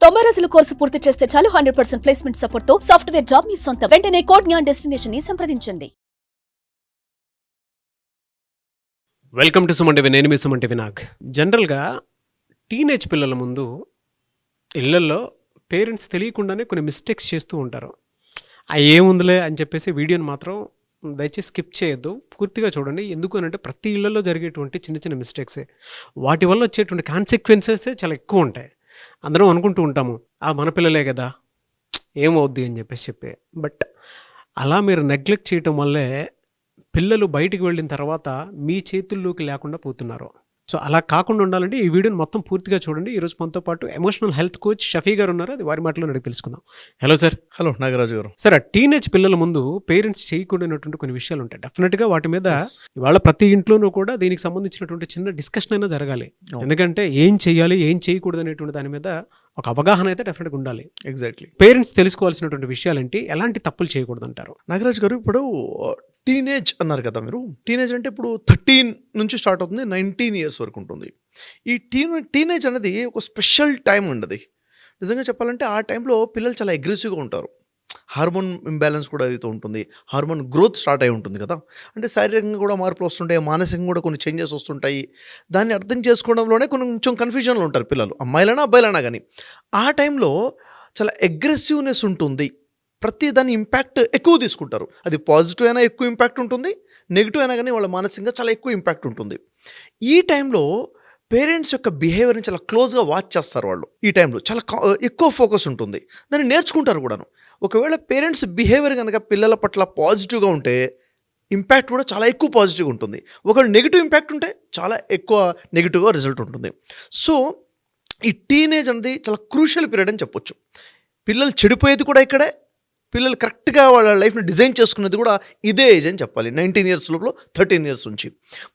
90 రోజుల కోర్సు పూర్తి చేస్తే చాలు 100% ప్లేస్మెంట్ సపోర్ట్ తో సాఫ్ట్వేర్ జాబ్ మీ సొంతం. వెంటనే కోడ్ జ్ఞాన్ డెస్టినేషన్ ని సంప్రదించండి. Welcome to Suman TV. నేను మీ సుమన్ టీవీ. జనరల్గా టీనేజ్ పిల్లల ముందు ఇళ్లల్లో పేరెంట్స్ తెలియకుండానే కొన్ని మిస్టేక్స్ చేస్తూ ఉంటారు. ఏముందిలే అని చెప్పేసి వీడియోని మాత్రం దయచేసి స్కిప్ చేయొద్దు, పూర్తిగా చూడండి. ఎందుకు అని అంటే ప్రతి ఇళ్లలో జరిగేటువంటి చిన్న చిన్న మిస్టేక్సే, వాటి వల్ల వచ్చేటువంటి కాన్సిక్వెన్సెస్ చాలా ఎక్కువ ఉంటాయి. అందరం అనుకుంటూ ఉంటాము మన పిల్లలే కదా, ఏమవుద్ది అని చెప్పి బట్ అలా మీరు నెగ్లెక్ట్ చేయటం వల్లే పిల్లలు బయటికి వెళ్ళిన తర్వాత మీ చేతుల్లోకి లేకుండా పోతున్నారు. సో అలా కాకుండా ఉండాలంటే ఈ వీడియోని మొత్తం పూర్తిగా చూడండి. ఈరోజు మనతో పాటు ఎమోషనల్ హెల్త్ కోచ్ షఫీ గారు ఉన్నారు. అది వారి మాటలో అడిగి తెలుసుకుందాం. Hello sir. హలో నాగరాజు గారు. సార్, టీనేజ్ పిల్లల ముందు పేరెంట్స్ చేయకూడనటువంటి కొన్ని విషయాలు ఉంటాయి. డెఫినెట్గా వాటి మీద ఇవాళ ప్రతి ఇంట్లోనూ కూడా దీనికి సంబంధించినటువంటి చిన్న డిస్కషన్ అయినా జరగాలి. ఎందుకంటే ఏం చేయాలి, ఏం చేయకూడదు అనేటువంటి దాని మీద ఒక అవగాహన అయితే డెఫినెట్గా ఉండాలి. ఎగ్జాక్ట్లీ. పేరెంట్స్ తెలుసుకోవాల్సినటువంటి విషయాలు ఏంటి, ఎలాంటి తప్పులు చేయకూడదు అంటారు? నాగరాజు గారు, ఇప్పుడు టీనేజ్ అన్నారు కదా మీరు. టీనేజ్ అంటే ఇప్పుడు 13 నుంచి స్టార్ట్ అవుతుంది, 19 ఇయర్స్ వరకు ఉంటుంది. ఈ టీనేజ్ అనేది ఒక స్పెషల్ టైం ఉండదు. నిజంగా చెప్పాలంటే ఆ టైంలో పిల్లలు చాలా అగ్రెసివ్గా ఉంటారు. హార్మోన్ ఇంబ్యాలెన్స్ కూడా అవుతూ ఉంటుంది, హార్మోన్ గ్రోత్ స్టార్ట్ అయి ఉంటుంది కదా. అంటే శారీరకంగా కూడా మార్పులు వస్తుంటాయి, మానసికంగా కూడా కొన్ని చేంజెస్ వస్తుంటాయి. దాన్ని అర్థం చేసుకోవడంలోనే కొంచెం కన్ఫ్యూజన్లో ఉంటారు పిల్లలు, అమ్మాయిలైనా అబ్బాయిలైనా కానీ. ఆ టైంలో చాలా అగ్రెసివ్నెస్ ఉంటుంది, ప్రతి దాని ఇంపాక్ట్ ఎక్కువ తీసుకుంటారు. అది పాజిటివ్ అయినా ఎక్కువ ఇంపాక్ట్ ఉంటుంది, నెగిటివ్ అయినా కానీ వాళ్ళ మానసికంగా చాలా ఎక్కువ ఇంపాక్ట్ ఉంటుంది. ఈ టైంలో పేరెంట్స్ యొక్క బిహేవియర్ని చాలా క్లోజ్గా వాచ్ చేస్తారు వాళ్ళు. ఈ టైంలో చాలా ఎక్కువ ఫోకస్ ఉంటుంది, దాన్ని నేర్చుకుంటారు కూడాను. ఒకవేళ పేరెంట్స్ బిహేవియర్ కనుక పిల్లల పట్ల పాజిటివ్గా ఉంటే ఇంపాక్ట్ కూడా చాలా ఎక్కువ పాజిటివ్గా ఉంటుంది. ఒకవేళ నెగిటివ్ ఇంపాక్ట్ ఉంటే చాలా ఎక్కువ నెగిటివ్గా రిజల్ట్ ఉంటుంది. సో ఈ టీనేజ్ అనేది చాలా క్రూషియల్ పీరియడ్ అని చెప్పొచ్చు. పిల్లలు చెడిపోయేది కూడా ఇక్కడే, పిల్లలు కరెక్ట్గా వాళ్ళ లైఫ్ని డిజైన్ చేసుకునేది కూడా ఇదే ఏజ్ అని చెప్పాలి. 19 ఇయర్స్ లోపల 13 ఇయర్స్ నుంచి.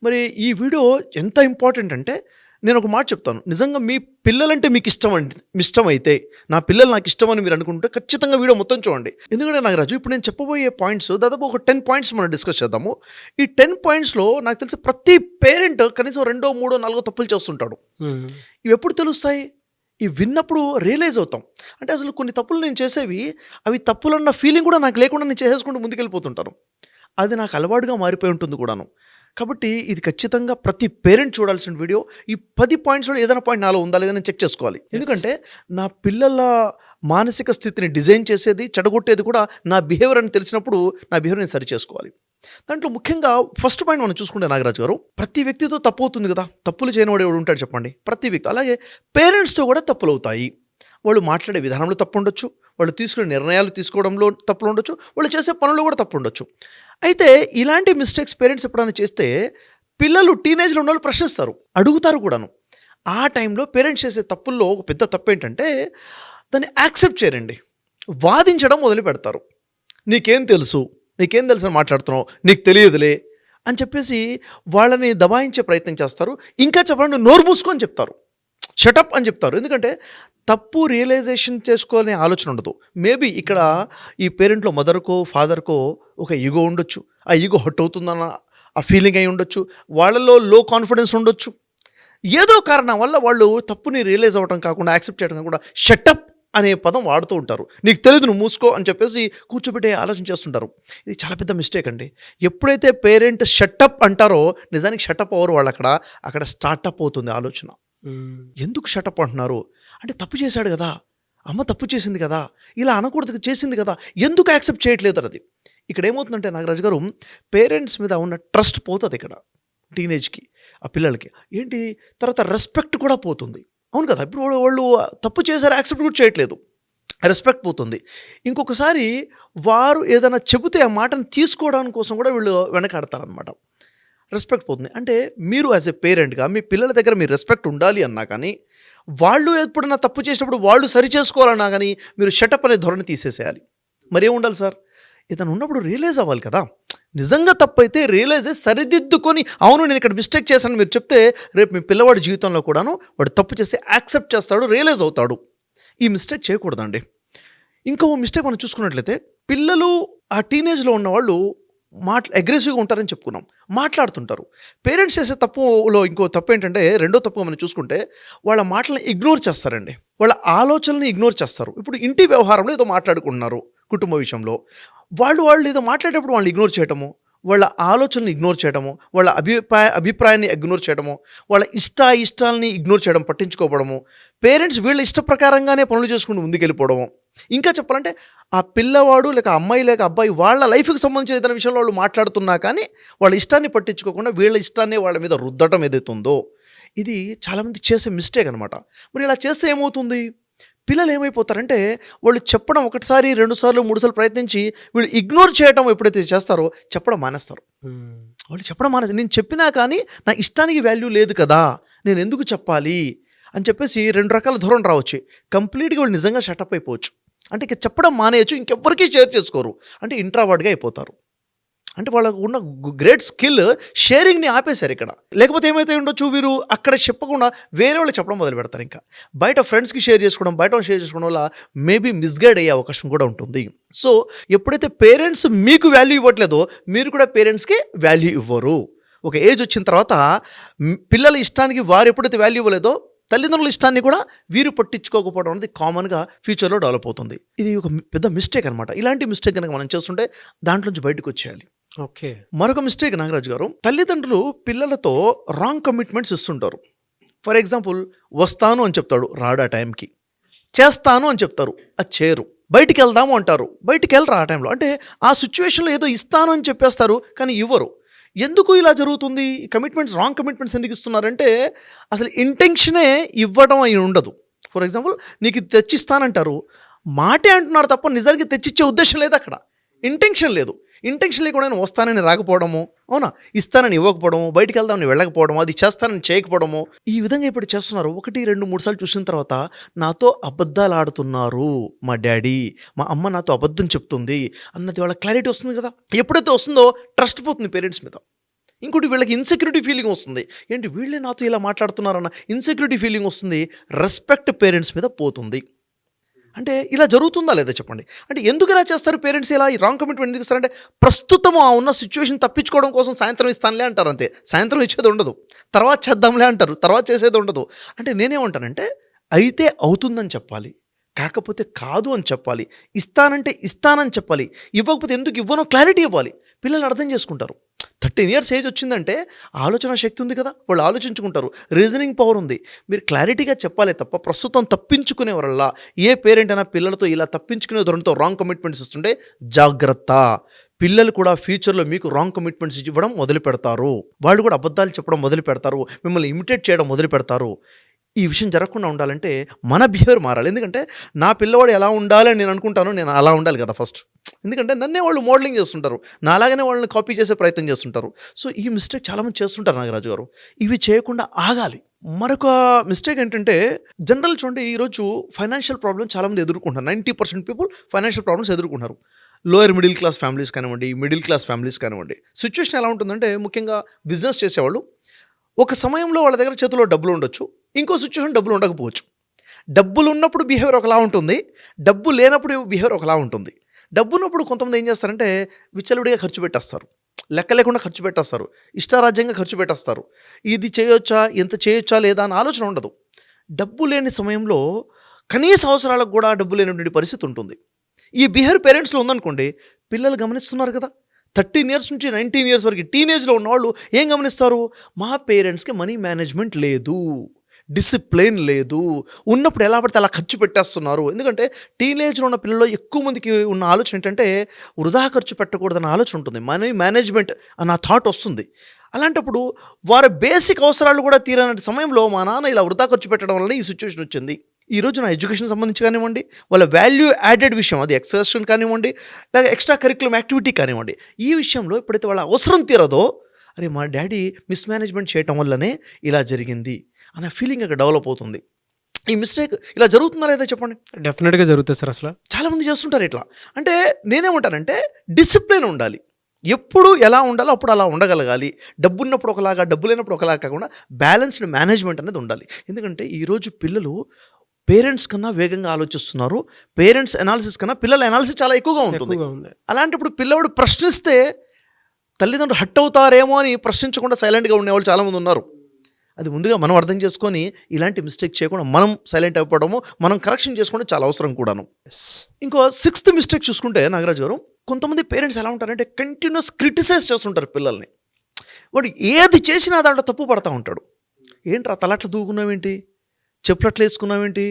మరి ఈ వీడియో ఎంత ఇంపార్టెంట్ అంటే, నేను ఒక మాట చెప్తాను. నిజంగా మీ పిల్లలంటే మీకు ఇష్టమైతే, నా పిల్లలు నాకు ఇష్టమని మీరు అనుకుంటే ఖచ్చితంగా వీడియో మొత్తం చూడండి. ఎందుకంటే నాగరాజు, ఇప్పుడు నేను చెప్పబోయే పాయింట్స్ దాదాపు ఒక 10 పాయింట్స్ మనం డిస్కస్ చేద్దాము. ఈ 10 పాయింట్స్లో నాకు తెలిసి ప్రతి పేరెంట్ కనీసం 2, 3, 4 తప్పులు చేస్తుంటాడు. ఇవి ఎప్పుడు తెలుస్తాయి? ఇవి విన్నప్పుడు రియలైజ్ అవుతాం. అంటే అసలు కొన్ని తప్పులు నేను చేసేవి అవి తప్పులన్న ఫీలింగ్ కూడా నాకు లేకుండా నేను చేసేసుకుంటూ ముందుకెళ్ళిపోతుంటాను. అది నాకు అలవాటుగా మారిపోయి ఉంటుంది కూడాను. కాబట్టి ఇది ఖచ్చితంగా ప్రతి పేరెంట్ చూడాల్సిన వీడియో. ఈ 10 పాయింట్స్లో ఏదైనా పాయింట్ నాలో ఉందా లేదా నేను చెక్ చేసుకోవాలి. ఎందుకంటే నా పిల్లల మానసిక స్థితిని డిజైన్ చేసేది, చెడగొట్టేది కూడా నా బిహేవియర్ అని తెలిసినప్పుడు నా బిహేవియర్ నేను సరి చేసుకోవాలి. దాంట్లో ముఖ్యంగా ఫస్ట్ పాయింట్ మనం చూసుకుంటే నాగరాజు గారు, ప్రతి వ్యక్తితో తప్పు అవుతుంది కదా. తప్పులు చేయనివాడు ఎవడు ఉంటాడు చెప్పండి? ప్రతి వ్యక్తి. అలాగే పేరెంట్స్తో కూడా తప్పులు అవుతాయి. వాళ్ళు మాట్లాడే విధానంలో తప్పు ఉండొచ్చు, వాళ్ళు తీసుకునే నిర్ణయాలు తీసుకోవడంలో తప్పులు ఉండొచ్చు, వాళ్ళు చేసే పనుల్లో కూడా తప్పు ఉండొచ్చు. అయితే ఇలాంటి మిస్టేక్స్ పేరెంట్స్ ఎప్పుడైనా చేస్తే పిల్లలు టీనేజ్లో ఉన్న వాళ్ళు ప్రశ్నిస్తారు, అడుగుతారు కూడాను. ఆ టైంలో పేరెంట్స్ చేసే తప్పుల్లో ఒక పెద్ద తప్పు ఏంటంటే దాన్ని యాక్సెప్ట్ చేయరండి, వాదించడం మొదలు పెడతారు. నీకేం తెలుసు అని మాట్లాడుతున్నావు, నీకు తెలియదులే అని చెప్పేసి వాళ్ళని దబాయించే ప్రయత్నం చేస్తారు. ఇంకా చెప్పండి, నోరు మూసుకొని చెప్తారు, షటప్ అని చెప్తారు. ఎందుకంటే తప్పు రియలైజేషన్ చేసుకోవాలనే ఆలోచన ఉండదు. మేబీ ఇక్కడ ఈ పేరెంట్లో మదర్కో ఫాదర్కో ఒక ఈగో ఉండొచ్చు, ఆ ఈగో హర్ట్ అవుతుందన్న ఆ ఫీలింగ్ అయి ఉండొచ్చు, వాళ్ళలో లో కాన్ఫిడెన్స్ ఉండొచ్చు. ఏదో కారణం వల్ల వాళ్ళు తప్పుని రియలైజ్ అవ్వడం కాకుండా, యాక్సెప్ట్ చేయడం కాకుండా షటప్ అనే పదం వాడుతూ ఉంటారు. నీకు తెలియదు, నువ్వు మూసుకో అని చెప్పేసి కూర్చోబెట్టే ఆలోచన చేస్తుంటారు. ఇది చాలా పెద్ద మిస్టేక్ అండి. ఎప్పుడైతే పేరెంట్ షటప్ అంటారో నిజానికి షటప్ అవ్వరు వాళ్ళు, అక్కడ స్టార్టప్ అవుతుంది ఆలోచన. ఎందుకు షటప్ అంటున్నారు అంటే, తప్పు చేశాడు కదా, అమ్మ తప్పు చేసింది కదా, ఇలా అనకూడదు చేసింది కదా, ఎందుకు యాక్సెప్ట్ చేయట్లేదు అది. ఇక్కడ ఏమవుతుందంటే నాగరాజు గారు, పేరెంట్స్ మీద ఉన్న ట్రస్ట్ పోతుంది ఇక్కడ టీనేజ్కి, ఆ పిల్లలకి. ఏంటి తర్వాత రెస్పెక్ట్ కూడా పోతుంది. అవును కదా, ఇప్పుడు వాళ్ళు తప్పు చేశారు, యాక్సెప్ట్ కూడా చేయట్లేదు, రెస్పెక్ట్ పోతుంది. ఇంకొకసారి వారు ఏదైనా చెబితే ఆ మాటను తీసుకోవడానికి కోసం కూడా వీళ్ళు వెనకాడతారనమాట. రెస్పెక్ట్ పోతుంది. అంటే మీరు యాజ్ ఎ పేరెంట్గా మీ పిల్లల దగ్గర మీరు రెస్పెక్ట్ ఉండాలి అన్నా కానీ, వాళ్ళు ఎప్పుడన్నా తప్పు చేసినప్పుడు వాళ్ళు సరి చేసుకోవాలన్నా కానీ మీరు షటప్ అనే ధోరణి తీసేసేయాలి. మరి ఏం ఉండాలి సార్? ఏదైనా ఉన్నప్పుడు రియలైజ్ అవ్వాలి కదా. నిజంగా తప్పు అయితే రియలైజ్ అయ్యి సరిదిద్దుకొని, అవును నేను ఇక్కడ మిస్టేక్ చేశాను మీరు చెప్తే, రేపు మీ పిల్లవాడి జీవితంలో కూడాను వాడు తప్పు చేసి యాక్సెప్ట్ చేస్తాడు, రియలైజ్ అవుతాడు. ఈ మిస్టేక్ చేయకూడదండి. ఇంకో మిస్టేక్ మనం చూసుకున్నట్లయితే, పిల్లలు ఆ టీనేజ్లో ఉన్నవాళ్ళు అగ్రెసివ్గా ఉంటారని చెప్పుకున్నాం, మాట్లాడుతుంటారు. పేరెంట్స్ చేసే తప్పులో ఇంకో తప్పు ఏంటంటే, రెండో తప్పుగా మనం చూసుకుంటే వాళ్ళ మాటలను ఇగ్నోర్ చేస్తారండి, వాళ్ళ ఆలోచనల్ని ఇగ్నోర్ చేస్తారు. ఇప్పుడు ఇంటి వ్యవహారంలో ఏదో మాట్లాడుకుంటున్నారు కుటుంబ విషయంలో, వాళ్ళు ఏదో మాట్లాడేటప్పుడు వాళ్ళని ఇగ్నోర్ చేయటము, వాళ్ళ ఆలోచనని ఇగ్నోర్ చేయడము, వాళ్ళ అభిప్రాయాన్ని ఇగ్నోర్ చేయడము, వాళ్ళ ఇష్టాలని ఇగ్నోర్ చేయడం, పట్టించుకోవడము, పేరెంట్స్ వీళ్ళ ఇష్ట ప్రకారంగానే పనులు చేసుకుంటూ ముందుకెళ్ళిపోవడము. ఇంకా చెప్పాలంటే ఆ పిల్లవాడు లేక అమ్మాయి లేక అబ్బాయి వాళ్ళ లైఫ్కి సంబంధించిన ఏదైనా విషయంలో వాళ్ళు మాట్లాడుతున్నా కానీ వాళ్ళ ఇష్టాన్ని పట్టించుకోకుండా వీళ్ళ ఇష్టాన్ని వాళ్ళ మీద రుద్దటం ఏదైతుందో, ఇది చాలామంది చేసే మిస్టేక్ అనమాట. మరి ఇలా చేస్తే ఏమవుతుంది, పిల్లలు ఏమైపోతారంటే వాళ్ళు చెప్పడం ఒకటిసారి 2 సార్లు 3 సార్లు ప్రయత్నించి వీళ్ళు ఇగ్నోర్ చేయడం ఎప్పుడైతే చేస్తారో చెప్పడం మానేస్తారు. వాళ్ళు చెప్పడం మానేసి, నేను చెప్పినా కానీ నా ఇష్టానికి వాల్యూ లేదు కదా, నేను ఎందుకు చెప్పాలి అని చెప్పేసి 2 రకాల ధోరణి రావచ్చు. కంప్లీట్గా వాళ్ళు నిజంగా షటప్ అయిపోవచ్చు, అంటే ఇక చెప్పడం మానేయచ్చు, ఇంకెవ్వరికీ షేర్ చేసుకోరు, అంటే ఇంట్రావర్డ్గా అయిపోతారు. అంటే వాళ్ళకు ఉన్న గ్రేట్ స్కిల్ షేరింగ్ని ఆపేశారు ఇక్కడ. లేకపోతే ఏమైతే ఉండొచ్చు, వీరు అక్కడ చెప్పకుండా వేరే వాళ్ళు చెప్పడం మొదలు పెడతారు. ఇంకా బయట ఫ్రెండ్స్కి షేర్ చేసుకోవడం, షేర్ చేసుకోవడం వల్ల మేబీ మిస్గైడ్ అయ్యే అవకాశం కూడా ఉంటుంది. సో ఎప్పుడైతే పేరెంట్స్ మీకు వాల్యూ ఇవ్వట్లేదో మీరు కూడా పేరెంట్స్కి వాల్యూ ఇవ్వరు. ఒక ఏజ్ వచ్చిన తర్వాత పిల్లల ఇష్టానికి వారు ఎప్పుడైతే వాల్యూ ఇవ్వలేదో తల్లిదండ్రుల ఇష్టాన్ని కూడా వీరు పట్టించుకోకపోవడం అనేది కామన్గా ఫ్యూచర్లో డెవలప్ అవుతుంది. ఇది ఒక పెద్ద మిస్టేక్ అనమాట. ఇలాంటి మిస్టేక్ కనుక మనం చేస్తుంటే దాంట్లోంచి బయటకు వచ్చేయాలి. ఓకే. మరొక మిస్టేక్ నాగరాజు గారు, తల్లిదండ్రులు పిల్లలతో రాంగ్ కమిట్మెంట్స్ ఇస్తుంటారు. ఫర్ ఎగ్జాంపుల్, వస్తాను అని చెప్తాడు, రాడు ఆ టైంకి. చేస్తాను అని చెప్తారు, అది చేయరు. బయటికి వెళ్దాము అంటారు, బయటికి వెళ్ళరు ఆ టైంలో. అంటే ఆ సిచ్యువేషన్లో ఏదో ఇస్తాను అని చెప్పేస్తారు కానీ ఇవ్వరు. ఎందుకు ఇలా జరుగుతుంది? కమిట్మెంట్స్, రాంగ్ కమిట్మెంట్స్ ఎందుకు ఇస్తున్నారంటే అసలు ఇంటెన్షనే ఇవ్వడం అయి ఉండదు. ఫర్ ఎగ్జాంపుల్, నీకు ఇది తెచ్చిస్తానంటారు, మాటే అంటున్నారు తప్ప నిజానికి తెచ్చిచ్చే ఉద్దేశం లేదు, అక్కడ ఇంటెన్షన్ లేదు. ఇంటెన్షన్ లేకుండా నేను వస్తానని రాకపోవడము, అవునా, ఇస్తానని ఇవ్వకపోవడము, బయటికి వెళ్దామని వెళ్ళకపోవడము, అది చేస్తానని చేయకపోవడము, ఈ విధంగా ఇప్పుడు చేస్తున్నారు. 1, 2, 3 సార్లు చూసిన తర్వాత నాతో అబద్ధాలు ఆడుతున్నారు మా డాడీ, మా అమ్మ నాతో అబద్ధం చెప్తుంది అన్నది వాళ్ళ క్లారిటీ వస్తుంది కదా. ఎప్పుడైతే వస్తుందో ట్రస్ట్ పోతుంది పేరెంట్స్ మీద. ఇంకోటి, వీళ్ళకి ఇన్సెక్యూరిటీ ఫీలింగ్ వస్తుంది, ఏంటి వీళ్ళే నాతో ఇలా మాట్లాడుతున్నారన్న ఇన్సెక్యూరిటీ ఫీలింగ్ వస్తుంది, రెస్పెక్ట్ పేరెంట్స్ మీద పోతుంది. అంటే ఇలా జరుగుతుందా లేదా చెప్పండి. అంటే ఎందుకు ఇలా చేస్తారు పేరెంట్స్, ఇలా ఈ రాంగ్ కమిట్మెంట్ ఎందుకు ఇస్తారంటే ప్రస్తుతం ఆ ఉన్న సిచ్యువేషన్ తప్పించుకోవడం కోసం సాయంత్రం ఇస్తానులే అంటారు, అంతే. సాయంత్రం ఇచ్చేది ఉండదు, తర్వాత చేద్దాంలే అంటారు, తర్వాత చేసేది ఉండదు. అంటే నేనేమంటానంటే అయితే అవుతుందని చెప్పాలి, కాకపోతే కాదు అని చెప్పాలి. ఇస్తానంటే ఇస్తానని చెప్పాలి, ఇవ్వకపోతే ఎందుకు ఇవ్వనో క్లారిటీ ఇవ్వాలి. పిల్లలు అర్థం చేసుకుంటారు. 13 years ఏజ్ వచ్చిందంటే ఆలోచన శక్తి ఉంది కదా, వాళ్ళు ఆలోచించుకుంటారు, రీజనింగ్ పవర్ ఉంది. మీరు క్లారిటీగా చెప్పాలి తప్ప ప్రస్తుతం తప్పించుకునే వల్ల ఏ పేరెంట్ అయినా పిల్లలతో ఇలా తప్పించుకునే ధోరణితో రాంగ్ కమిట్మెంట్స్ ఇస్తుంటే జాగ్రత్త. పిల్లలు కూడా ఫ్యూచర్లో మీకు రాంగ్ కమిట్మెంట్స్ ఇవ్వడం మొదలు పెడతారు, వాళ్ళు కూడా అబద్ధాలు చెప్పడం మొదలు పెడతారు, మిమ్మల్ని ఇమిటేట్ చేయడం మొదలు పెడతారు. ఈ విషయం జరగకుండా ఉండాలంటే మన బిహేవియర్ మారాలి. ఎందుకంటే నా పిల్లవాడు ఎలా ఉండాలని నేను అనుకుంటాను, నేను అలా ఉండాలి కదా ఫస్ట్. ఎందుకంటే నన్నే వాళ్ళు మోడలింగ్ చేస్తుంటారు, నా అలాగనే వాళ్ళని కాపీ చేసే ప్రయత్నం చేస్తుంటారు. సో ఈ మిస్టేక్ చాలామంది చేస్తుంటారు నాగరాజు గారు, ఇవి చేయకుండా ఆగాలి. మరొక మిస్టేక్ ఏంటంటే, జనరల్ చూడండి, ఈరోజు ఫైనాన్షియల్ ప్రాబ్లమ్ చాలామంది ఎదుర్కొంటారు. 90% పీపుల్ ఫైనాన్షియల్ ప్రాబ్లమ్స్ ఎదుర్కొంటారు. లోయర్ మిడిల్ క్లాస్ ఫ్యామిలీస్ కానివ్వండి, మిడిల్ క్లాస్ ఫ్యామిలీస్ కానివ్వండి. సిచ్యువేషన్ ఎలా ఉంటుందంటే, ముఖ్యంగా బిజినెస్ చేసేవాళ్ళు ఒక సమయంలో వాళ్ళ దగ్గర చేతిలో డబ్బులు ఉండొచ్చు, ఇంకో సిచ్యువేషన్ డబ్బులు ఉండకపోవచ్చు. డబ్బులు ఉన్నప్పుడు బిహేవియర్ ఒకలా ఉంటుంది, డబ్బు లేనప్పుడు బిహేవియర్ ఒకలా ఉంటుంది. డబ్బు ఉన్నప్పుడు కొంతమంది ఏం చేస్తారంటే విచ్చలవిడిగా ఖర్చు పెట్టేస్తారు, లెక్క లేకుండా ఖర్చు పెట్టేస్తారు, ఇష్టారాజ్యంగా ఖర్చు పెట్టేస్తారు. ఇది చేయొచ్చా, ఎంత చేయొచ్చా లేదా అని ఆలోచన ఉండదు. డబ్బు లేని సమయంలో కనీస అవసరాలకు కూడా డబ్బు లేనటువంటి పరిస్థితి ఉంటుంది. ఈ బిహేవియర్ పేరెంట్స్లో ఉందనుకోండి, పిల్లలు గమనిస్తున్నారు కదా. 13 years నుంచి 19 years వరకు టీనేజ్లో ఉన్నవాళ్ళు ఏం గమనిస్తారు, మా పేరెంట్స్కి మనీ మేనేజ్మెంట్ లేదు, డిసిప్లిన్ లేదు, ఉన్నప్పుడు ఎలా పడితే అలా ఖర్చు పెట్టేస్తున్నారు. ఎందుకంటే టీనేజ్లో ఉన్న పిల్లల్లో ఎక్కువ మందికి ఉన్న ఆలోచన ఏంటంటే వృధా ఖర్చు పెట్టకూడదన్న ఆలోచన ఉంటుంది, మనీ మేనేజ్మెంట్ అన్న థాట్ వస్తుంది. అలాంటప్పుడు వారి బేసిక్ అవసరాలు కూడా తీరని సమయంలో మా నాన్న ఇలా వృధా ఖర్చు పెట్టడం వల్ల ఈ సిచ్యువేషన్ వచ్చింది. ఈరోజు నా ఎడ్యుకేషన్ సంబంధించి కానివ్వండి, వాళ్ళ వాల్యూ యాడెడ్ విషయం, అది ఎక్సర్సైజ్ కానివ్వండి, లేక ఎక్స్ట్రా కరిక్యులమ్ యాక్టివిటీ కానివ్వండి, ఈ విషయంలో ఎప్పుడైతే వాళ్ళ అవసరం తీరదో, అరే మా డాడీ మిస్మేనేజ్మెంట్ చేయటం వల్లనే ఇలా జరిగింది అనే ఫీలింగ్ అక్కడ డెవలప్ అవుతుంది. ఈ మిస్టేక్ ఇలా జరుగుతుందా లేదా చెప్పండి? డెఫినెట్గా జరుగుతుంది సార్. అసలు చాలామంది చేస్తుంటారు ఇట్లా. అంటే నేనేమంటానంటే డిసిప్లిన్ ఉండాలి, ఎప్పుడు ఎలా ఉండాలో అప్పుడు అలా ఉండగలగాలి. డబ్బు ఉన్నప్పుడు ఒకలాగా, డబ్బు లేనప్పుడు ఒకలాగా కాకుండా బ్యాలెన్స్డ్ మేనేజ్మెంట్ అనేది ఉండాలి. ఎందుకంటే ఈరోజు పిల్లలు పేరెంట్స్ కన్నా వేగంగా ఆలోచిస్తున్నారు, పేరెంట్స్ అనాలిసిస్ కన్నా పిల్లల అనాలిసిస్ చాలా ఎక్కువగా ఉంటుంది. అలాంటప్పుడు పిల్లవాడు ప్రశ్నిస్తే తల్లిదండ్రులు హట్ అవుతారేమో అని ప్రశ్నించకుండా సైలెంట్గా ఉండేవాళ్ళు చాలామంది ఉన్నారు. అది ముందుగా మనం అర్థం చేసుకొని ఇలాంటి మిస్టేక్ చేయకుండా మనం సైలెంట్ అయిపోవడము, మనం కరెక్షన్ చేసుకోవడం చాలా అవసరం కూడాను. ఇంకో 6th మిస్టేక్ చూసుకుంటే నాగరాజు గారు, కొంతమంది పేరెంట్స్ ఎలా ఉంటారంటే కంటిన్యూస్ క్రిటిసైజ్ చేస్తుంటారు పిల్లల్ని. వాడు ఏది చేసినా దాంట్లో తప్పు పడతా ఉంటాడు. ఏంట్రా తలట్లు దూకున్నావేంటి, చెప్పులట్లు వేసుకున్నావేంటి,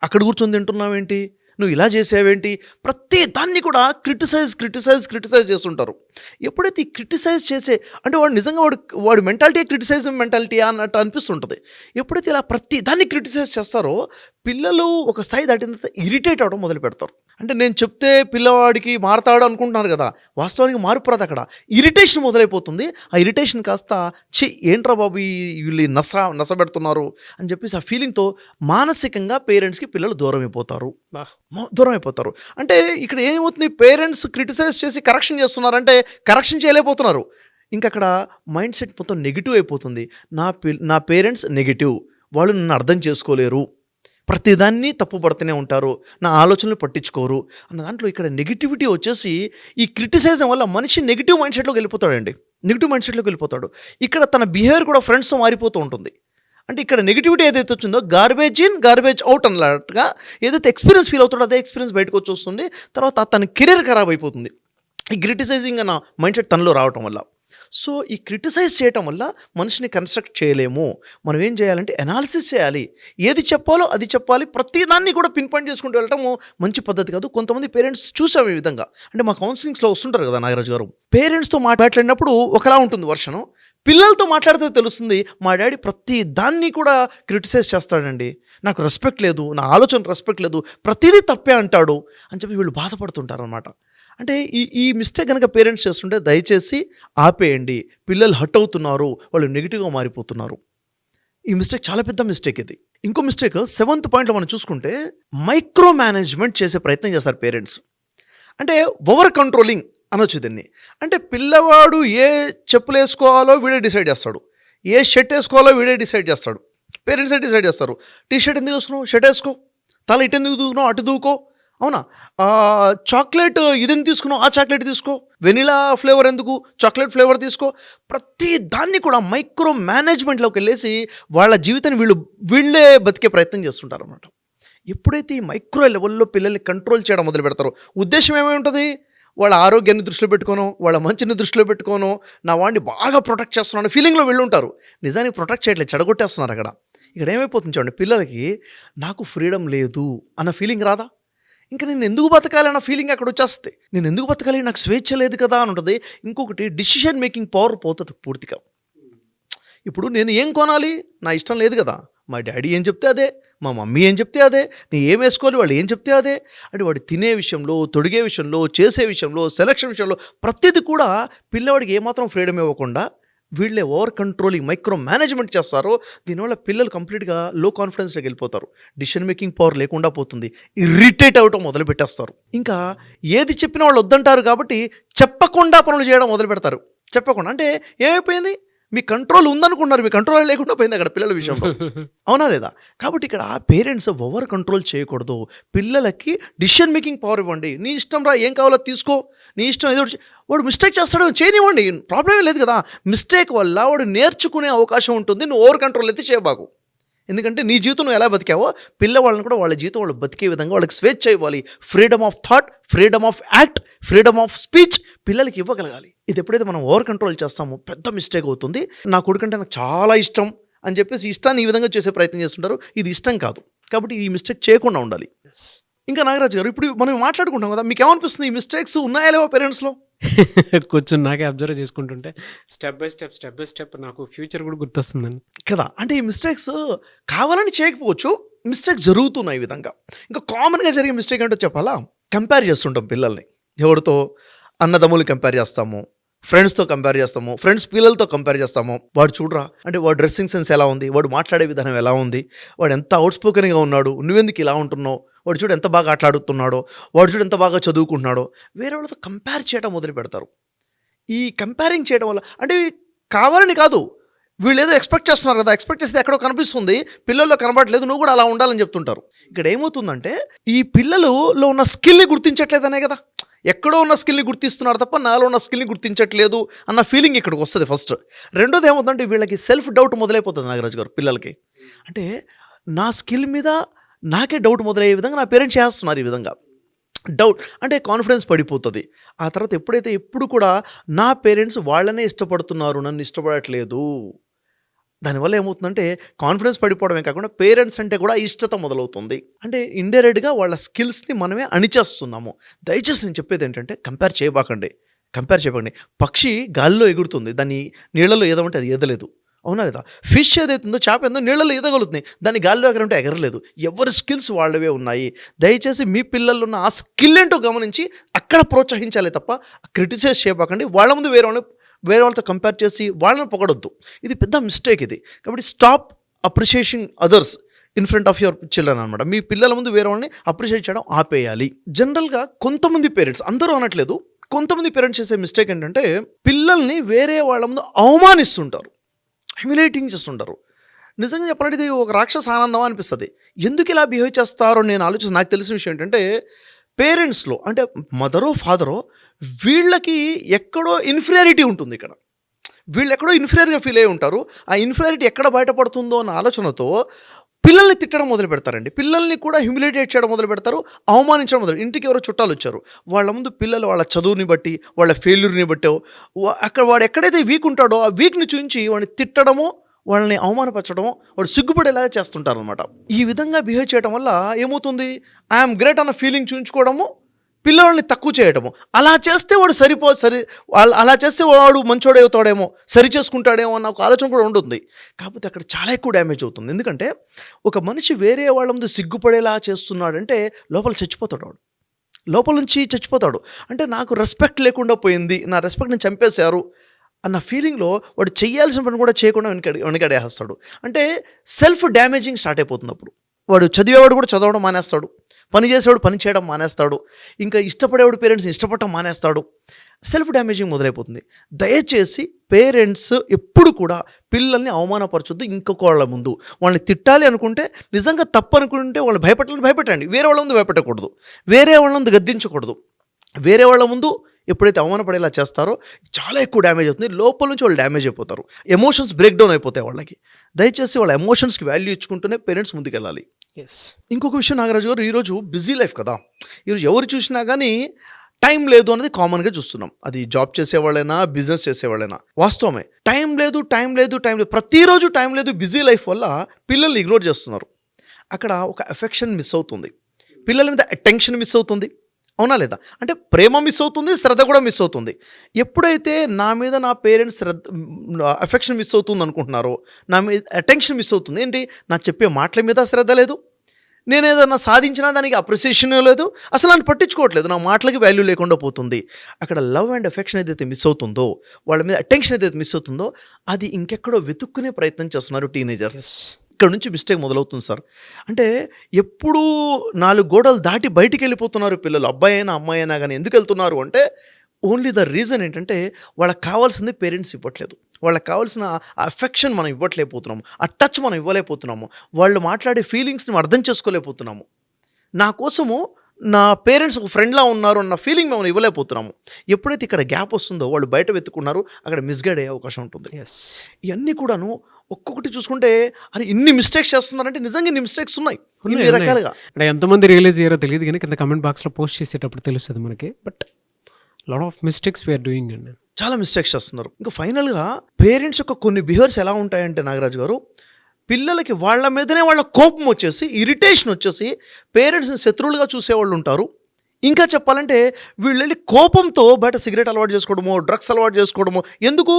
అక్కడ కూర్చొని తింటున్నావేంటి, నువ్వు ఇలా చేసావేంటి, ప్రతి దాన్ని కూడా క్రిటిసైజ్ చేస్తుంటారు. ఎప్పుడైతే ఈ క్రిటిసైజ్ చేసే అంటే వాడు నిజంగా వాడి మెంటాలిటీ క్రిటిసైజం మెంటాలిటీ అన్నట్టు అనిపిస్తుంటుంది. ఎప్పుడైతే ఇలా ప్రతి దాన్ని క్రిటిసైజ్ చేస్తారో పిల్లలు ఒక స్థాయి దాటిన తర్వాత ఇరిటేట్ అవ్వడం మొదలు పెడతారు. అంటే నేను చెప్తే పిల్లవాడికి మారతాడు అనుకుంటున్నాను కదా, వాస్తవానికి మార్పు రాదు. అక్కడ ఇరిటేషన్ మొదలైపోతుంది. ఆ ఇరిటేషన్ కాస్త ఏంట్రా బాబు వీళ్ళు నస పెడుతున్నారు అని చెప్పేసి ఆ ఫీలింగ్తో మానసికంగా పేరెంట్స్కి పిల్లలు దూరం అయిపోతారు. అంటే ఇక్కడ ఏమవుతుంది, పేరెంట్స్ క్రిటిసైజ్ చేసి కరెక్షన్ చేస్తున్నారంటే కరెక్షన్ చేయలేకపోతున్నారు. ఇంకా అక్కడ మైండ్ సెట్ మొత్తం నెగిటివ్ అయిపోతుంది. నా పేరెంట్స్ నెగిటివ్, వాళ్ళు నన్ను అర్థం చేసుకోలేరు, ప్రతిదాన్ని తప్పు పడుతూనే ఉంటారు, నా ఆలోచనలు పట్టించుకోరు అన్న దాంట్లో ఇక్కడ నెగిటివిటీ వచ్చేసి ఈ క్రిటిసైజం వల్ల మనిషి నెగిటివ్ మైండ్ సెట్లోకి వెళ్ళిపోతాడు. ఇక్కడ తన బిహేవియర్ కూడా ఫ్రెండ్స్తో మారిపోతూ ఉంటుంది. అంటే ఇక్కడ నెగిటివిటీ ఏదైతే వచ్చిందో గార్బేజ్ ఇన్ గార్బేజ్ అవుట్ అన్నట్టుగా ఏదైతే ఎక్స్పీరియన్స్ ఫీల్ అవుతాడో అదే ఎక్స్పీరియన్స్ బయటకు వచ్చి వస్తుంది. తర్వాత తన కెరీర్ ఖరాబ్ అయిపోతుంది ఈ క్రిటిసైజింగ్ అన్న మైండ్ సెట్ తనలో రావటం వల్ల. సో ఈ క్రిటిసైజ్ చేయటం వల్ల మనిషిని కన్స్ట్రక్ట్ చేయలేము. మనం ఏం చేయాలంటే అనాలిసిస్ చేయాలి, ఏది చెప్పాలో అది చెప్పాలి. ప్రతిదాన్ని కూడా పిన్ పాయింట్ చేసుకుంటూ వెళ్ళటము మంచి పద్ధతి కాదు. కొంతమంది పేరెంట్స్ చూసాము ఈ విధంగా. అంటే మా కౌన్సిలింగ్స్లో వస్తుంటారు కదా నాగరాజు గారు, పేరెంట్స్తో మాట్లాడినప్పుడు ఒకలా ఉంటుంది వర్షను, పిల్లలతో మాట్లాడితే తెలుస్తుంది మా డాడీ ప్రతి దాన్ని కూడా క్రిటిసైజ్ చేస్తాడండి, నాకు రెస్పెక్ట్ లేదు, నా ఆలోచన రెస్పెక్ట్ లేదు, ప్రతిదీ తప్పే అంటాడు అని చెప్పి వీళ్ళు బాధపడుతుంటారు అనమాట. అంటే ఈ మిస్టేక్ కనుక పేరెంట్స్ చేస్తుంటే దయచేసి ఆపేయండి. పిల్లలు హట్ అవుతున్నారు, వాళ్ళు నెగిటివ్గా మారిపోతున్నారు. ఈ మిస్టేక్ చాలా పెద్ద మిస్టేక్ ఇది. ఇంకో మిస్టేక్ 7th పాయింట్లో మనం చూసుకుంటే మైక్రో మేనేజ్మెంట్ చేసే ప్రయత్నం చేస్తారు పేరెంట్స్. అంటే ఓవర్ కంట్రోలింగ్ అనొచ్చు దీన్ని. అంటే పిల్లవాడు ఏ చెప్పులు వేసుకోవాలో వీడే డిసైడ్ చేస్తాడు, ఏ షర్ట్ వేసుకోవాలో వీడే డిసైడ్ చేస్తాడు. పేరెంట్సే డిసైడ్ చేస్తారు. టీ షర్ట్ ఎందుకు వేసుకున్నావు, షర్ట్ వేసుకో, తల ఇటు ఎందుకు దూకున్నావు, అటు దూకో, అవునా, చాక్లెట్ ఇదెందుకు తీసుకున్నావు, ఆ చాక్లెట్ తీసుకో, వెనిలా ఫ్లేవర్ ఎందుకు, చాక్లెట్ ఫ్లేవర్ తీసుకో. ప్రతి దాన్ని కూడా మైక్రో మేనేజ్మెంట్లోకి వెళ్ళేసి వాళ్ళ జీవితాన్ని వీళ్ళే బతికే ప్రయత్నం చేస్తుంటారు అన్నమాట. ఎప్పుడైతే ఈ మైక్రో లెవెల్లో పిల్లల్ని కంట్రోల్ చేయడం మొదలు పెడతారో ఉద్దేశం ఏమై ఉంటుంది, వాళ్ళ ఆరోగ్యాన్ని దృష్టిలో పెట్టుకోనో, వాళ్ళ మంచిని దృష్టిలో పెట్టుకోనో, నా వాడిని బాగా ప్రొటెక్ట్ చేస్తున్నాను ఫీలింగ్లో వెళ్ళుంటారు. నిజానికి ప్రొటెక్ట్ చేయట్లేదు, చెడగొట్టేస్తున్నారు అక్కడ. ఇక్కడ ఏమైపోతుంది చూడండి, పిల్లలకి నాకు ఫ్రీడమ్ లేదు అన్న ఫీలింగ్ రాదా, ఇంకా నేను ఎందుకు బతకాలి అన్న ఫీలింగ్ అక్కడ వచ్చేస్తుంది. నేను ఎందుకు బతకాలి, నాకు స్వేచ్ఛ లేదు కదా అని ఉంటుంది. ఇంకొకటి డిసిషన్ మేకింగ్ పవర్ పోతుంది పూర్తిగా. ఇప్పుడు నేను ఏం కొనాలి, నా ఇష్టం లేదు కదా, మా డాడీ ఏం చెప్తే అదే, మా మమ్మీ ఏం చెప్తే అదే, నేను ఏం వేసుకోవాలి వాళ్ళు ఏం చెప్తే అదే. అంటే వాడు తినే విషయంలో, తొడిగే విషయంలో, చేసే విషయంలో, సెలక్షన్ విషయంలో ప్రతిదీ కూడా పిల్లవాడికి ఏమాత్రం ఫ్రీడమ్ ఇవ్వకుండా వీళ్ళే ఓవర్ కంట్రోలింగ్ మైక్రో మేనేజ్మెంట్ చేస్తారో దీనివల్ల పిల్లలు కంప్లీట్గా లో కాన్ఫిడెన్స్లోకి వెళ్ళిపోతారు. డిసిషన్ మేకింగ్ పవర్ లేకుండా పోతుంది, ఇరిటేట్ అవ్వటం మొదలు పెట్టేస్తారు. ఇంకా ఏది చెప్పినా వాళ్ళు వద్దంటారు కాబట్టి చెప్పకుండా పనులు చేయడం మొదలు పెడతారు. చెప్పకుండా అంటే ఏమైపోయింది, మీ కంట్రోల్ ఉందనుకున్నారు, మీ కంట్రోల్ లేకుండా పోయింది అక్కడ పిల్లల విషయంలో, అవునా లేదా? కాబట్టి ఇక్కడ పేరెంట్స్ ఓవర్ కంట్రోల్ చేయకూడదు. పిల్లలకి డిసిషన్ మేకింగ్ పవర్ ఇవ్వండి. నీ ఇష్టం రా, ఏం కావాలో తీసుకో, నీ ఇష్టం ఏదో వాడు మిస్టేక్ చేస్తాడో చేయనివ్వండి, ప్రాబ్లం లేదు కదా. మిస్టేక్ వల్ల వాడు నేర్చుకునే అవకాశం ఉంటుంది. నువ్వు ఓవర్ కంట్రోల్ అయితే చేయబాకు. ఎందుకంటే నీ జీవితం నువ్వు ఎలా బతికావో పిల్లవాళ్ళని కూడా వాళ్ళ జీవితం వాళ్ళు బతికే విధంగా వాళ్ళకి స్వేచ్ఛ ఇవ్వాలి. Freedom of thought, freedom of act, freedom of speech పిల్లలకి ఇవ్వగలగాలి. ఇది ఎప్పుడైతే మనం ఓవర్ కంట్రోల్ చేస్తామో పెద్ద మిస్టేక్ అవుతుంది. నా కొడుకంటే నాకు చాలా ఇష్టం అని చెప్పేసి ఇష్టాన్ని ఈ విధంగా చేసే ప్రయత్నం చేస్తుంటారు. ఇది ఇష్టం కాదు, కాబట్టి ఈ మిస్టేక్ చేయకుండా ఉండాలి. ఇంకా నాగరాజు గారు, ఇప్పుడు మనం మాట్లాడుకుంటాం కదా, మీకు ఏమనిపిస్తుంది, ఈ మిస్టేక్స్ ఉన్నాయా లేవా పేరెంట్స్లో? కొంచెం నాకే అబ్జర్వ్ చేసుకుంటుంటే స్టెప్ బై స్టెప్ నాకు ఫ్యూచర్ కూడా గుర్తొస్తుందండి కదా. అంటే ఈ మిస్టేక్స్ కావాలని చేయకపోవచ్చు, మిస్టేక్స్ జరుగుతున్నాయి ఈ విధంగా. ఇంకా కామన్గా జరిగే మిస్టేక్ ఏంటో చెప్పాలా, కంపేర్ చేస్తుంటాం పిల్లల్ని. ఎవరితో, అన్నదమ్ములు కంపేర్ చేస్తాము, ఫ్రెండ్స్తో కంపేర్ చేస్తాము, ఫ్రెండ్స్ పిల్లలతో కంపేర్ చేస్తాము. వాడు చూడరా అంటే వాడు డ్రెస్సింగ్ సెన్స్ ఎలా ఉంది, వాడు మాట్లాడే విధానం ఎలా ఉంది, వాడు ఎంత అవుట్స్పోకెన్గా ఉన్నాడు, నువ్వెందుకు ఇలా ఉంటున్నావు, వాడు చూడు ఎంత బాగా ఆటలాడుతున్నాడో, వాడు చూడు ఎంత బాగా చదువుకుంటున్నాడో, వేరే వాళ్ళతో కంపేర్ చేయడం మొదలు పెడతారు. ఈ కంపేరింగ్ చేయడం వల్ల అంటే కావాలని కాదు, వీళ్ళు ఏదో ఎక్స్పెక్ట్ చేస్తున్నారు కదా, ఎక్స్పెక్ట్ చేస్తే ఎక్కడో కనిపిస్తుంది, పిల్లల్లో కనబడట్లేదు, నువ్వు కూడా అలా ఉండాలని చెప్తుంటారు. ఇక్కడ ఏమవుతుందంటే ఈ పిల్లలలో ఉన్న స్కిల్ని గుర్తించట్లేదనే కదా. ఎక్కడో ఉన్న స్కిల్ని గుర్తిస్తున్నారు తప్ప నాలో ఉన్న స్కిల్ని గుర్తించట్లేదు అన్న ఫీలింగ్ ఇక్కడికి వస్తుంది ఫస్ట్. రెండోది ఏమవుతుందంటే వీళ్ళకి సెల్ఫ్ డౌట్ మొదలైపోతుంది నాగరాజు గారు పిల్లలకి. అంటే నా స్కిల్ మీద నాకే డౌట్ మొదలయ్యే విధంగా నా పేరెంట్స్ చేస్తున్నారు ఈ విధంగా. డౌట్ అంటే కాన్ఫిడెన్స్ పడిపోతుంది. ఆ తర్వాత ఎప్పుడు కూడా నా పేరెంట్స్ వాళ్ళనే ఇష్టపడుతున్నారు, నన్ను ఇష్టపడట్లేదు. దానివల్ల ఏమవుతుందంటే కాన్ఫిడెన్స్ పడిపోవడమే కాకుండా పేరెంట్స్ అంటే కూడా ఇష్టత మొదలవుతుంది. అంటే ఇండైరెక్ట్గా వాళ్ళ స్కిల్స్ని మనమే అణిచేస్తున్నాము. దయచేసి నేను చెప్పేది ఏంటంటే కంపేర్ చేయకండి. పక్షి గాలిలో ఎగురుతుంది, దాన్ని నీళ్ళలో ఏదమంటే అది ఎదలేదు, అవునా లేదా? ఫిష్ ఏదైతుందో, చేప ఏందో నీళ్ళలో ఈదగలుగుతుంది, దాన్ని గాలిలో ఎగరంటే ఎగరలేదు. ఎవరి స్కిల్స్ వాళ్ళవే ఉన్నాయి. దయచేసి మీ పిల్లల్లో ఉన్న ఆ స్కిల్ ఏంటో గమనించి అక్కడ ప్రోత్సహించాలి తప్ప క్రిటిసైజ్ చేయకండి. వాళ్ళ ముందు వేరే వాళ్ళతో కంపేర్ చేసి వాళ్ళని పొగడొద్దు. ఇది పెద్ద మిస్టేక్ ఇది. కాబట్టి stop appreciation others in front of your children అనమాట. మీ పిల్లల ముందు వేరే వాళ్ళని అప్రిషియేట్ చేయడం ఆపేయాలి. జనరల్గా కొంతమంది పేరెంట్స్, అందరూ అనట్లేదు, కొంతమంది పేరెంట్స్ చేసే మిస్టేక్ ఏంటంటే పిల్లల్ని వేరే వాళ్ళ ముందు అవమానిస్తుంటారు, హ్యూమిలేటింగ్ చేస్తుంటారు. నిజంగా చెప్పాలంటే ఇది ఒక రాక్షస ఆనందం అనిపిస్తుంది. ఎందుకు ఇలా బిహేవ్ చేస్తారో నేను ఆలోచిస్తాను. నాకు తెలిసిన విషయం ఏంటంటే పేరెంట్స్లో అంటే మదరో ఫాదరో వీళ్ళకి ఎక్కడో ఇన్ఫీరియారిటీ ఉంటుంది. ఇక్కడ వీళ్ళు ఎక్కడో ఇన్ఫీరియర్గా ఫీల్ అయి ఉంటారు. ఆ ఇన్ఫీరియారిటీ ఎక్కడ బయటపడుతుందో అన్న ఆలోచనతో పిల్లల్ని తిట్టడం మొదలు పెడతారండి. పిల్లల్ని కూడా హ్యూమిలేటేట్ చేయడం మొదలు పెడతారు, అవమానించడం మొదలు. ఇంటికి ఎవరో చుట్టాలు వచ్చారు, వాళ్ళ ముందు పిల్లలు వాళ్ళ చదువుని బట్టి, వాళ్ళ ఫెయిల్యూర్ని బట్టో, అక్కడ వాడు ఎక్కడైతే వీక్ ఉంటాడో ఆ వీక్ని చూపించి వాడిని తిట్టడమో, వాళ్ళని అవమానపరచడమో, వాడు సిగ్గుపడేలాగా చేస్తుంటారు అనమాట. ఈ విధంగా బిహేవ్ చేయడం వల్ల ఏమవుతుంది, ఐఎమ్ గ్రేట్ అన్న ఫీలింగ్ చూపించుకోవడము, పిల్లల్ని తక్కువ చేయడము. అలా చేస్తే వాడు అలా చేస్తే వాడు మంచోడే అవుతాడేమో, సరి చేసుకుంటాడేమో అన్న ఒక ఆలోచన కూడా ఉంటుంది. కాకపోతే అక్కడ చాలా ఎక్కువ డ్యామేజ్ అవుతుంది. ఎందుకంటే ఒక మనిషి వేరే వాళ్ళ ముందు సిగ్గుపడేలా చేస్తున్నాడంటే లోపల చచ్చిపోతాడు, వాడు లోపల నుంచి చచ్చిపోతాడు. అంటే నాకు రెస్పెక్ట్ లేకుండా పోయింది, నా రెస్పెక్ట్ని చంపేశారు అన్న ఫీలింగ్లో వాడు చేయాల్సిన పని కూడా చేయకుండా వెనకడేస్తాడు. అంటే సెల్ఫ్ డ్యామేజింగ్ స్టార్ట్ అయిపోతుంది. అప్పుడు వాడు చదివేవాడు కూడా చదవడం మానేస్తాడు, పని చేసేవాడు పని చేయడం మానేస్తాడు, ఇంకా ఇష్టపడేవాడు పేరెంట్స్ని ఇష్టపడటం మానేస్తాడు. Self damaging మొదలైపోతుంది. దయచేసి పేరెంట్స్ ఎప్పుడు కూడా పిల్లల్ని అవమానపరచొద్దు. ఇంకొక వాళ్ళ ముందు వాళ్ళని తిట్టాలి అనుకుంటే, నిజంగా తప్పు అనుకుంటే వాళ్ళు భయపెట్టండి. వేరే వాళ్ళ ముందు భయపెట్టకూడదు, వేరే వాళ్ళ ముందు గద్దించకూడదు. వేరే వాళ్ళ ముందు ఎప్పుడైతే అవమానపడేలా చేస్తారో చాలా ఎక్కువ డ్యామేజ్ అవుతుంది. లోపల నుంచి వాళ్ళు డ్యామేజ్ అయిపోతారు, ఎమోషన్స్ బ్రేక్ డౌన్ అయిపోతాయి వాళ్ళకి. దయచేసి వాళ్ళ ఎమోషన్స్కి వాల్యూ ఇచ్చుకుంటూనే పేరెంట్స్ ముందుకు వెళ్ళాలి. ఇంకొక విషయం నాగరాజు గారు, ఈరోజు బిజీ లైఫ్ కదా, ఈరోజు ఎవరు చూసినా కానీ టైం లేదు అనేది కామన్గా చూస్తున్నాం. అది జాబ్ చేసేవాళ్ళైనా బిజినెస్ చేసేవాళ్ళైనా వాస్తవమే. టైం లేదు, ప్రతిరోజు టైం లేదు. బిజీ లైఫ్ వల్ల పిల్లల్ని ఇగ్నోర్ చేస్తున్నారు. అక్కడ ఒక అఫెక్షన్ మిస్ అవుతుంది, పిల్లల మీద అటెన్షన్ మిస్ అవుతుంది, అవునా లేదా? అంటే ప్రేమ మిస్ అవుతుంది, శ్రద్ధ కూడా మిస్ అవుతుంది. ఎప్పుడైతే నా మీద నా పేరెంట్స్ అఫెక్షన్ మిస్ అవుతుంది అనుకుంటున్నారో, నా మీద అటెన్షన్ మిస్ అవుతుంది. ఏంటి, నా చెప్పే మాటల మీద శ్రద్ధ లేదు, నేను ఏదన్నా సాధించినా దానికి అప్రిసియేషన్ లేదు, అసలు నన్ను పట్టించుకోవట్లేదు, నా మాటలకి వాల్యూ లేకుండా పోతుంది. అక్కడ లవ్ అండ్ అఫెక్షన్ ఏదైతే మిస్ అవుతుందో, వాళ్ళ మీద అటెన్షన్ ఏదైతే మిస్ అవుతుందో, అది ఇంకెక్కడో వెతుక్కునే ప్రయత్నం చేస్తున్నారు టీనేజర్స్. ఇక్కడ నుంచి మిస్టేక్ మొదలవుతుంది సార్. అంటే ఎప్పుడూ 4 గోడలు దాటి బయటికి వెళ్ళిపోతున్నారు పిల్లలు, అబ్బాయి అయినా అమ్మాయి అయినా కానీ. ఎందుకు వెళ్తున్నారు అంటే ఓన్లీ ద రీజన్ ఏంటంటే వాళ్ళకి కావాల్సింది పేరెంట్స్ ఇవ్వట్లేదు, వాళ్ళకి కావాల్సిన ఆ అఫెక్షన్ మనం ఇవ్వట్లేకపోతున్నాము, ఆ టచ్ మనం ఇవ్వలేకపోతున్నాము, వాళ్ళు మాట్లాడే ఫీలింగ్స్ని మనం అర్థం చేసుకోలేకపోతున్నాము. నా కోసము నా పేరెంట్స్ ఒక ఫ్రెండ్లా ఉన్నారు అన్న ఫీలింగ్ మనం ఇవ్వలేకపోతున్నాము. ఎప్పుడైతే ఇక్కడ గ్యాప్ వస్తుందో వాళ్ళు బయట వెతుకున్నారు, అక్కడ మిస్గైడ్ అయ్యే అవకాశం ఉంటుంది. ఇవన్నీ కూడాను ఒక్కొక్కటి చూసుకుంటే అరే ఇన్ని మిస్టేక్స్ చేస్తున్నారంటే నిజంగా ఇన్ని మిస్టేక్స్ ఉన్నాయి ఇన్ని రకాలుగా. అంటే ఎంతమంది రియలైజ్ అయ్యారో తెలియదు కానీ కింద కమెంట్ బాక్స్లో పోస్ట్ చేసేటప్పుడు తెలుస్తుంది మనకి. But lot of mistakes we are doing అండి, చాలా మిస్టేక్స్ చేస్తున్నారు. ఇంకా ఫైనల్గా పేరెంట్స్ యొక్క కొన్ని బిహేవియర్స్ ఎలా ఉంటాయంటే నాగరాజు గారు, పిల్లలకి వాళ్ళ మీదనే వాళ్ళ కోపం వచ్చేసి, ఇరిటేషన్ వచ్చేసి పేరెంట్స్ని శత్రువులుగా చూసేవాళ్ళు ఉంటారు. ఇంకా చెప్పాలంటే వీళ్ళు వెళ్ళి కోపంతో బయట సిగరెట్ అలవాటు చేసుకోవడమో, డ్రగ్స్ అలవాటు చేసుకోవడమో, ఎందుకు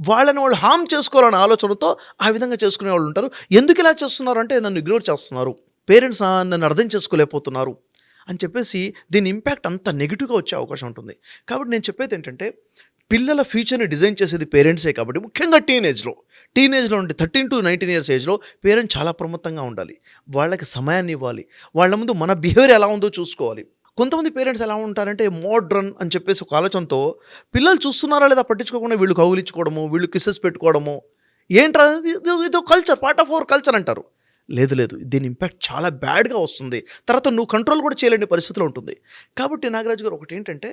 వాళ్ళని వాళ్ళు హామ్ చేసుకోవాలనే ఆలోచనతో ఆ విధంగా చేసుకునే వాళ్ళు ఉంటారు. ఎందుకు ఇలా చేస్తున్నారు అంటే నన్ను ఇగ్నోర్ చేస్తున్నారు, పేరెంట్స్ నన్ను అర్థం చేసుకోలేకపోతున్నారు అని చెప్పేసి దీని ఇంపాక్ట్ అంత నెగిటివ్గా వచ్చే అవకాశం ఉంటుంది. కాబట్టి నేను చెప్పేది ఏంటంటే పిల్లల ఫ్యూచర్ని డిజైన్ చేసేది పేరెంట్సే. కాబట్టి ముఖ్యంగా టీనేజ్లో ఉండి 13 to 19 years ఏజ్లో పేరెంట్స్ చాలా ప్రమత్తంగా ఉండాలి. వాళ్ళకి సమయాన్ని ఇవ్వాలి, వాళ్ళ ముందు మన బిహేవియర్ ఎలా ఉందో చూసుకోవాలి. కొంతమంది పేరెంట్స్ ఎలా ఉంటారంటే మోడ్రన్ అని చెప్పేసి ఒక ఆలోచనతో పిల్లలు చూస్తున్నారా లేదా పట్టించుకోకుండా వీళ్ళు కౌగిలించుకోవడము, వీళ్ళు కిసెస్ పెట్టుకోవడము, ఏంట్రా ఇది culture, part of our culture అంటారు. లేదు లేదు, దీని ఇంపాక్ట్ చాలా బ్యాడ్గా వస్తుంది, తర్వాత నువ్వు కంట్రోల్ కూడా చేయలేని పరిస్థితిలో ఉంటుంది. కాబట్టి నాగరాజు గారు ఒకటి ఏంటంటే,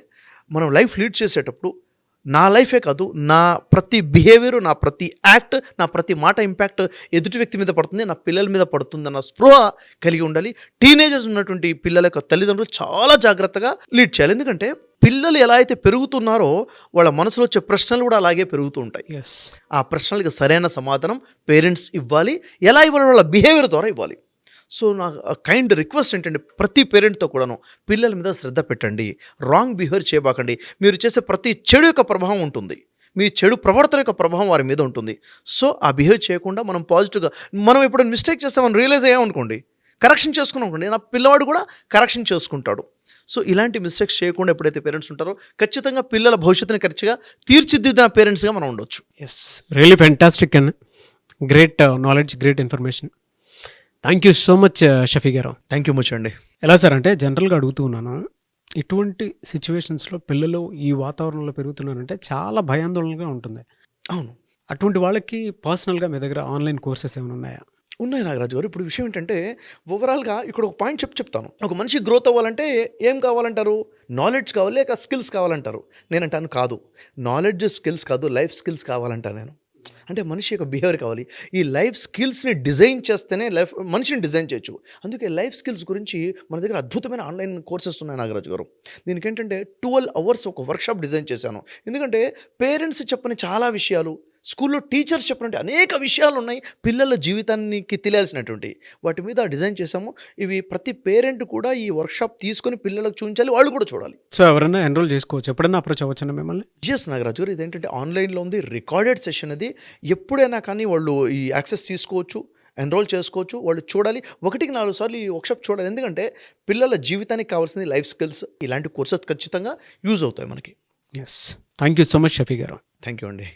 మనం లైఫ్ లీడ్ చేసేటప్పుడు నా లైఫే కాదు, నా ప్రతి బిహేవియర్, నా ప్రతి యాక్ట్, నా ప్రతి మాట ఇంపాక్ట్ ఎదుటి వ్యక్తి మీద పడుతుంది, నా పిల్లల మీద పడుతుంది అన్న స్పృహ కలిగి ఉండాలి. టీనేజర్స్ ఉన్నటువంటి పిల్లల యొక్క తల్లిదండ్రులు చాలా జాగ్రత్తగా లీడ్ చేయాలి. ఎందుకంటే పిల్లలు ఎలా అయితే పెరుగుతున్నారో వాళ్ళ మనసులో వచ్చే ప్రశ్నలు కూడా అలాగే పెరుగుతూ ఉంటాయి. ఎస్. ఆ ప్రశ్నలకి సరైన సమాధానం పేరెంట్స్ ఇవ్వాలి. ఎలా ఇవ్వాలి? వాళ్ళ బిహేవియర్ ద్వారా ఇవ్వాలి. సో నా కైండ్ రిక్వెస్ట్ ఏంటంటే, ప్రతి పేరెంట్తో కూడాను పిల్లల మీద శ్రద్ధ పెట్టండి, రాంగ్ బిహేవియర్ చేయబాకండి. మీరు చేసే ప్రతి చెడు యొక్క ప్రభావం ఉంటుంది, మీ చెడు ప్రవర్తన యొక్క ప్రభావం వారి మీద ఉంటుంది. సో ఆ బిహేవ్ చేయకుండా మనం పాజిటివ్గా, మనం ఎప్పుడైనా మిస్టేక్ చేస్తామని రియలైజ్ అయ్యామనుకోండి, కరెక్షన్ చేసుకున్నాం అనుకోండి, నా పిల్లవాడు కూడా కరెక్షన్ చేసుకుంటాడు. సో ఇలాంటి మిస్టేక్స్ చేయకుండా ఎప్పుడైతే పేరెంట్స్ ఉంటారో ఖచ్చితంగా పిల్లల భవిష్యత్తుని ఖచ్చితంగా తీర్చిదిద్దిన పేరెంట్స్గా మనం ఉండొచ్చు. Yes, really fantastic and great knowledge, great information. Thank you so much Shafi గారు. థ్యాంక్ యూ మచ్ అండి. ఎలా సార్ అంటే జనరల్గా అడుగుతూ ఉన్నాను, ఇటువంటి సిచ్యువేషన్స్లో పిల్లలు ఈ వాతావరణంలో పెరుగుతున్నారంటే చాలా భయాందోళనగా ఉంటుంది. అవును, అటువంటి వాళ్ళకి పర్సనల్గా మీ దగ్గర ఆన్లైన్ కోర్సెస్ ఏమైనా ఉన్నాయా? ఉన్నాయి నాగరాజు గారు. ఇప్పుడు విషయం ఏంటంటే, ఓవరాల్గా ఇక్కడ ఒక పాయింట్ చెప్తాను. ఒక మనిషి గ్రోత్ అవ్వాలంటే ఏం కావాలంటారు? నాలెడ్జ్ కావాలి, లేక స్కిల్స్ కావాలంటారు. నేనంటాను కాదు, నాలెడ్జ్ స్కిల్స్ కాదు, లైఫ్ స్కిల్స్ కావాలంటాను నేను. అంటే మనిషి యొక్క బిహేవియర్ కావాలి. ఈ లైఫ్ స్కిల్స్ని డిజైన్ చేస్తేనే మనిషిని డిజైన్ చేయొచ్చు. అందుకే లైఫ్ స్కిల్స్ గురించి మన దగ్గర అద్భుతమైన ఆన్లైన్ కోర్సెస్ ఉన్నాయి నాగరాజు గారు. దీనికి ఏంటంటే 12 hours ఒక వర్క్షాప్ డిజైన్ చేశాను. ఎందుకంటే పేరెంట్స్ చెప్పని చాలా విషయాలు, స్కూల్లో టీచర్స్ చెప్పినట్టు అనేక విషయాలు ఉన్నాయి, పిల్లల జీవితానికి తెలియాల్సినటువంటి వాటి మీద డిజైన్ చేశాము. ఇవి ప్రతి పేరెంట్ కూడా ఈ వర్క్షాప్ తీసుకొని పిల్లలకు చూపించాలి, వాళ్ళు కూడా చూడాలి. సో ఎవరైనా ఎన్రోల్ చేసుకోవచ్చు, ఎప్పుడైనా అప్రోచ్ అవ్వచ్చండి మిమ్మల్ని? ఎస్ నాగరాజు గారు, ఇదేంటంటే ఆన్లైన్లో ఉంది, రికార్డెడ్ సెషన్ అది. ఎప్పుడైనా కానీ వాళ్ళు ఈ యాక్సెస్ తీసుకోవచ్చు, ఎన్రోల్ చేసుకోవచ్చు, వాళ్ళు చూడాలి. 1-4 సార్లు ఈ వర్క్షాప్ చూడాలి. ఎందుకంటే పిల్లల జీవితానికి కావాల్సింది లైఫ్ స్కిల్స్. ఇలాంటి కోర్సెస్ ఖచ్చితంగా యూజ్ అవుతాయి మనకి. Yes, thank you so much Shafi గారు. థ్యాంక్ యూ అండి.